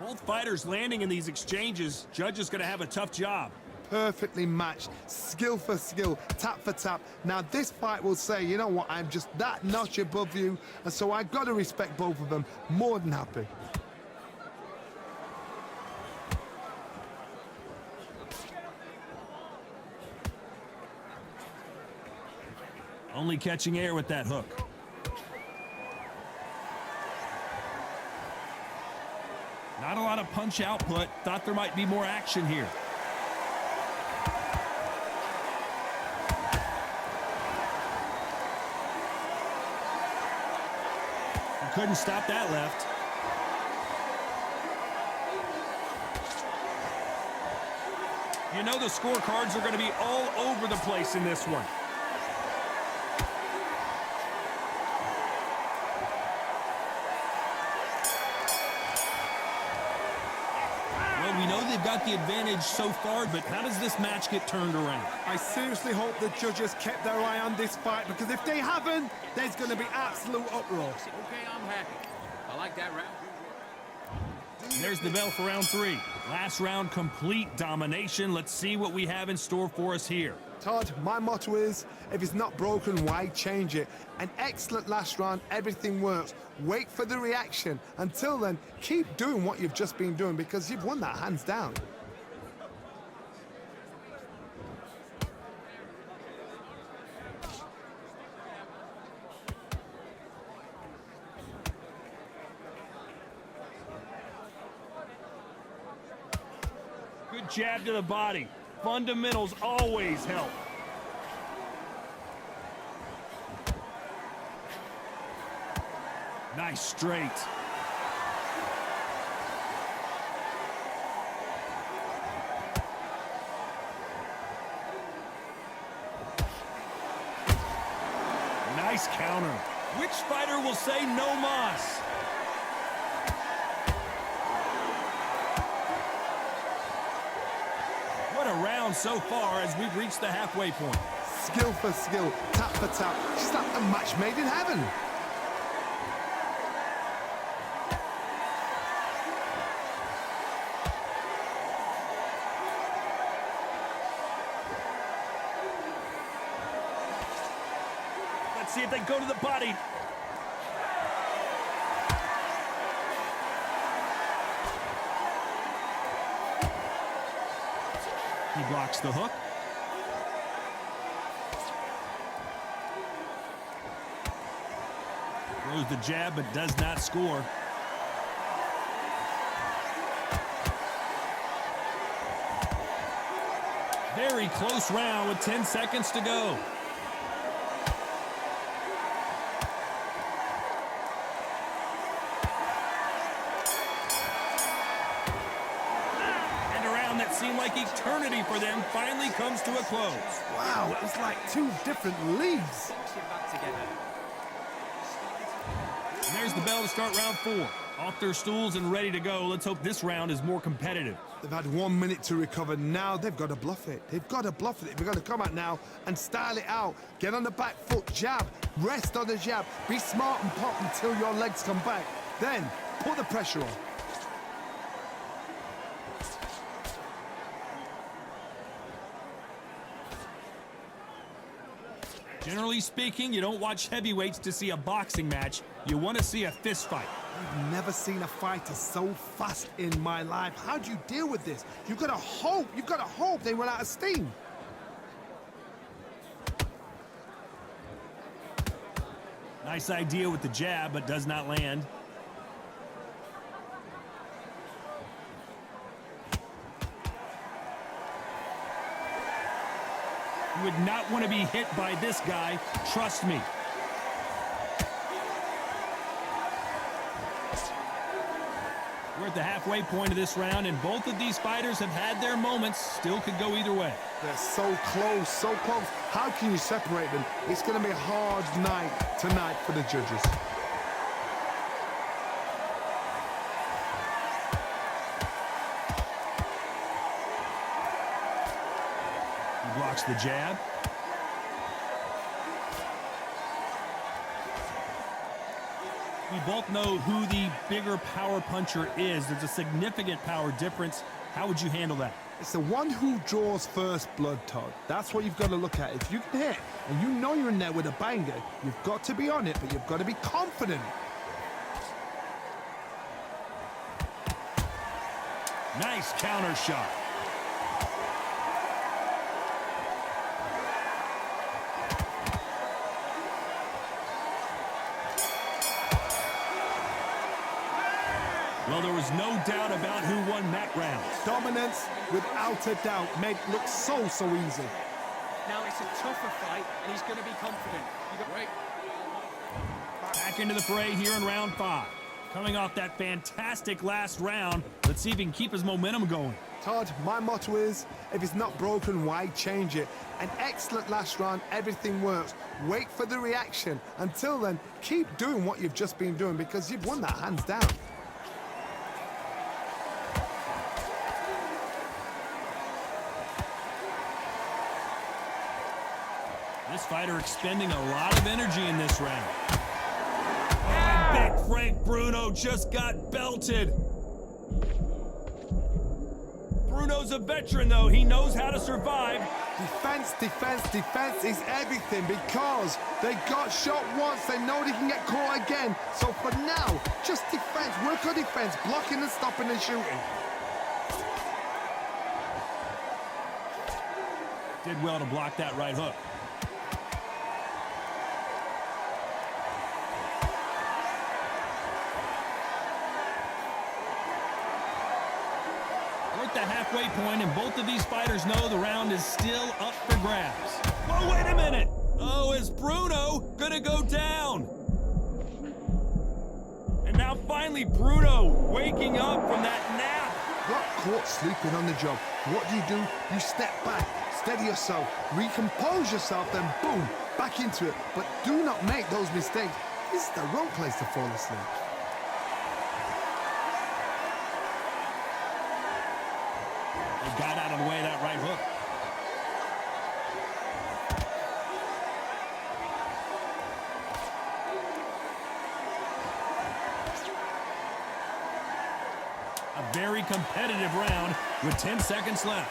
Both fighters landing in these exchanges. Judge is going to have a tough job. Perfectly matched, skill for skill, tap for tap. Now this fight will say, you know what, I'm just that notch above you, and so I've got to respect both of them. More than happy. Only catching air with that hook. Not a lot of punch output. Thought there might be more action here. He couldn't stop that left. You know the scorecards are going to be all over the place in this one. We know they've got the advantage so far, but how does this match get turned around? I seriously hope the judges kept their eye on this fight, because if they haven't, there's going to be absolute uproar. Okay, I'm happy. I like that round. There's the bell for round 3. Last round, complete domination. Let's see what we have in store for us here. Todd, my motto is, if it's not broken, why change it? An excellent last round, everything works. Wait for the reaction. Until then, keep doing what you've just been doing, because you've won that hands down. Good jab to the body. Fundamentals always help. Nice straight. Nice counter. Which fighter will say no mas? What a round so far as we've reached the halfway point. Skill for skill, tap for tap. Just like a match made in heaven. Let's see if they go to the body. He blocks the hook. Throws the jab, but does not score. Very close round with 10 seconds to go. Seemed like eternity for them finally comes to a close. Wow, it was like two different leagues. And there's the bell to start round 4. Off their stools and ready to go. Let's hope this round is more competitive. They've had 1 minute to recover. Now they've got to bluff it. They've got to bluff it. They've got to come out now and style it out. Get on the back foot, jab, rest on the jab. Be smart and pop until your legs come back. Then put the pressure on. Generally speaking, you don't watch heavyweights to see a boxing match. You want to see a fist fight. I've never seen a fighter so fast in my life. How do you deal with this? You've got to hope they run out of steam. Nice idea with the jab, but does not land. You would not want to be hit by this guy, trust me. We're at the halfway point of this round, and both of these fighters have had their moments. Still could go either way. They're so close, so close. How can you separate them? It's going to be a hard night tonight for the judges. Blocks the jab. We both know who the bigger power puncher is. There's a significant power difference. How would you handle that? It's the one who draws first blood, Todd. That's what you've got to look at. If you can hit and you know you're in there with a banger, you've got to be on it, but you've got to be confident. Nice counter shot. Well, there was no doubt about who won that round. Dominance, without a doubt, made it look so easy. Now it's a tougher fight, and he's going to be confident. Great. Back into the fray here in round 5. Coming off that fantastic last round, let's see if he can keep his momentum going. Todd, my motto is, if it's not broken, why change it? An excellent last round, everything works. Wait for the reaction. Until then, keep doing what you've just been doing because you've won that hands down. This fighter expending a lot of energy in this round. Oh, and Big Frank Bruno just got belted. Bruno's a veteran, though. He knows how to survive. Defense, defense, defense is everything because they got shot once. They know they can get caught again. So for now, just defense. Work on defense, blocking and stopping and shooting. Did well to block that right hook. The halfway point, and both of these fighters know the round is still up for grabs. Oh, wait a minute! Oh, is Bruno gonna go down? And now finally Bruno waking up from that nap. Got caught sleeping on the job. What do? You step back, steady yourself, recompose yourself, then boom, back into it. But do not make those mistakes. This is the wrong place to fall asleep. Got out of the way of that right hook. A very competitive round with 10 seconds left.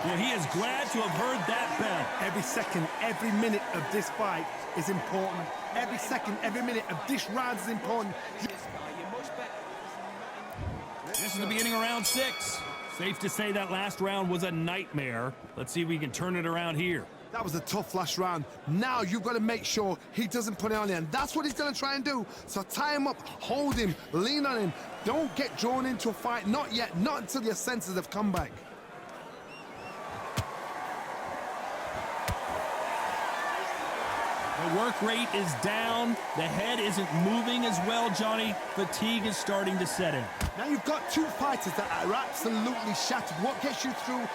Well, he is glad to have heard that bell. Every second, every minute of this fight is important. Every second, every minute of this round is important. This is the beginning of round 6. Safe to say that last round was a nightmare. Let's see if we can turn it around here. That was a tough last round. Now you've got to make sure he doesn't put it on you, and that's what he's going to try and do. So tie him up, hold him, lean on him. Don't get drawn into a fight. Not yet. Not until your senses have come back. The work rate is down. The head isn't moving as well, Johnny. Fatigue is starting to set in. Now you've got two fighters that are absolutely shattered. What gets you through?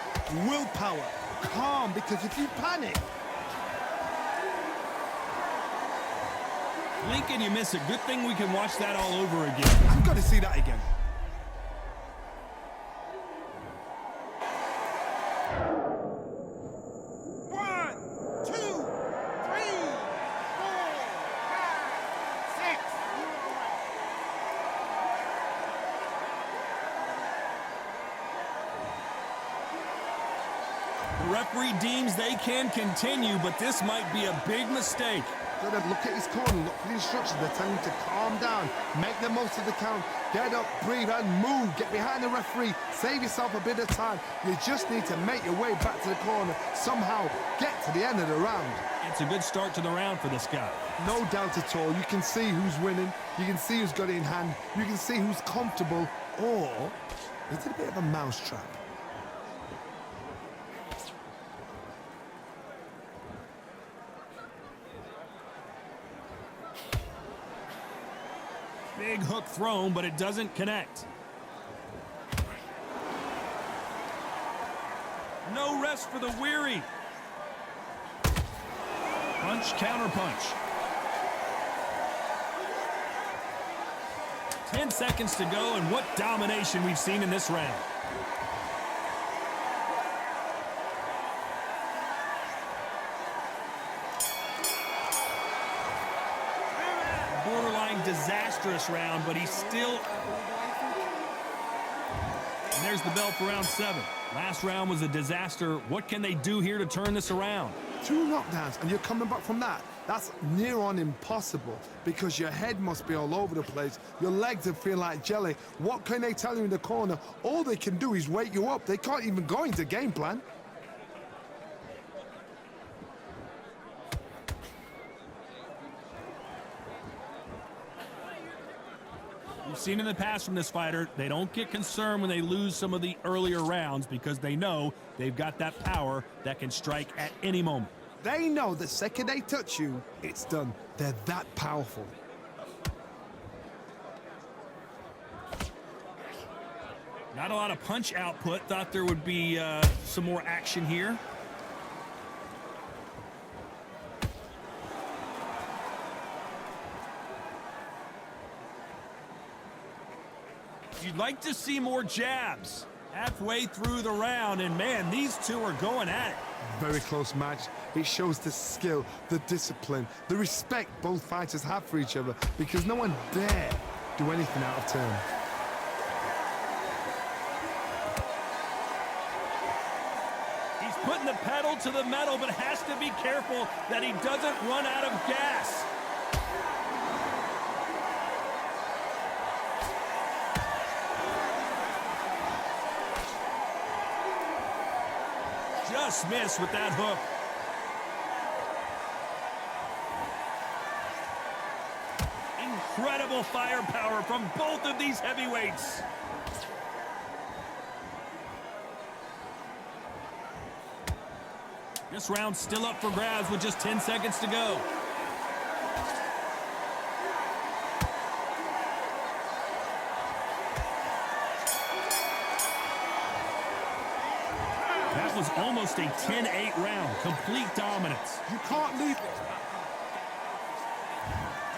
Willpower. Calm, because if you panic... Blink and you miss it. Good thing we can watch that all over again. I've got to see that again. The referee deems they can continue, but this might be a big mistake. Gotta look at his corner, look for the instructions. They're telling him to calm down, make the most of the count, get up, breathe, and move. Get behind the referee, save yourself a bit of time. You just need to make your way back to the corner, somehow get to the end of the round. It's a good start to the round for this guy. No doubt at all. You can see who's winning, you can see who's got it in hand, you can see who's comfortable, or is it a bit of a mousetrap? Big hook thrown, but it doesn't connect. No rest for the weary. Punch, counter punch. 10 seconds to go, and what domination we've seen in this round. disastrous round, but he's still... And there's the bell for round 7. Last round was a disaster. What can they do here to turn this around? 2 knockdowns, and you're coming back from that. That's near on impossible because your head must be all over the place. Your legs will feel like jelly. What can they tell you in the corner? All they can do is wake you up. They can't even go into game plan. We've seen in the past from this fighter, they don't get concerned when they lose some of the earlier rounds because they know they've got that power that can strike at any moment. They know the second they touch you, it's done. They're that powerful. Not a lot of punch output. Thought there would be some more action here. You'd like to see more jabs halfway through the round, and man, these two are going at it. Very close match. It shows the skill, the discipline, the respect both fighters have for each other because no one dare do anything out of turn. He's putting the pedal to the metal, but has to be careful that he doesn't run out of gas. Just missed with that hook. Incredible firepower from both of these heavyweights. This round's still up for grabs with just 10 seconds to go. That was almost a 10-8 round. Complete dominance. You can't leave.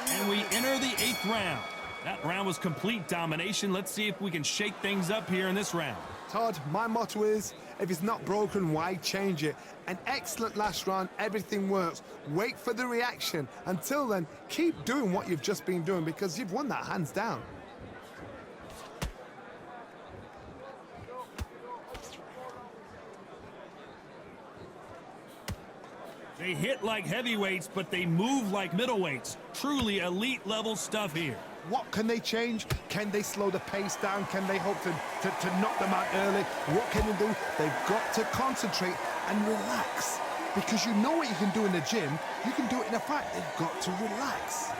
And we enter the 8th round. That round was complete domination. Let's see if we can shake things up here in this round. Todd, my motto is, if it's not broken, why change it? An excellent last round, everything works. Wait for the reaction. Until then, keep doing what you've just been doing because you've won that hands down. They hit like heavyweights, but they move like middleweights. Truly elite level stuff here. What can they change? Can they slow the pace down? Can they hope to knock them out early? What can they do? They've got to concentrate and relax. Because you know what you can do in the gym, you can do it in a fight. They've got to relax.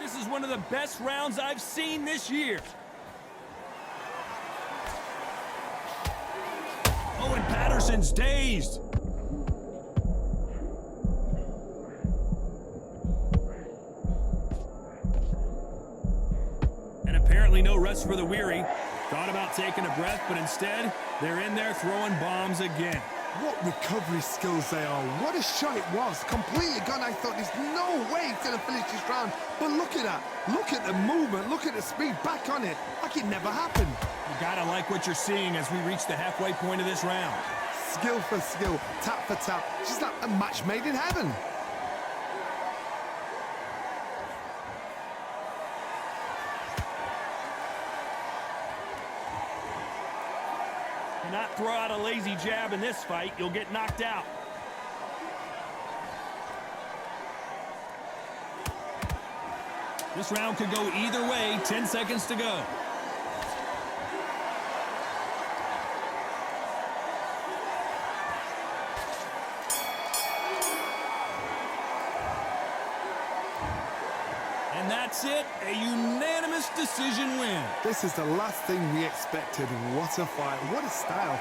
This is one of the best rounds I've seen this year. Oh, and Patterson's dazed. And apparently no rest for the weary. Thought about taking a breath, but instead, they're in there throwing bombs again. What recovery skills they are. What a shot it was. Completely gone. I thought there's no way he's going to finish this round. But look at that. Look at the movement. Look at the speed. Back on it. Like it never happened. You gotta like what you're seeing as we reach the halfway point of this round. Skill for skill. Tap for tap. Just like a match made in heaven. Not throw out a lazy jab in this fight, you'll get knocked out. This round could go either way. 10 seconds to go. And that's it, a unanimous decision win. This is the last thing we expected. What a fight. What a style.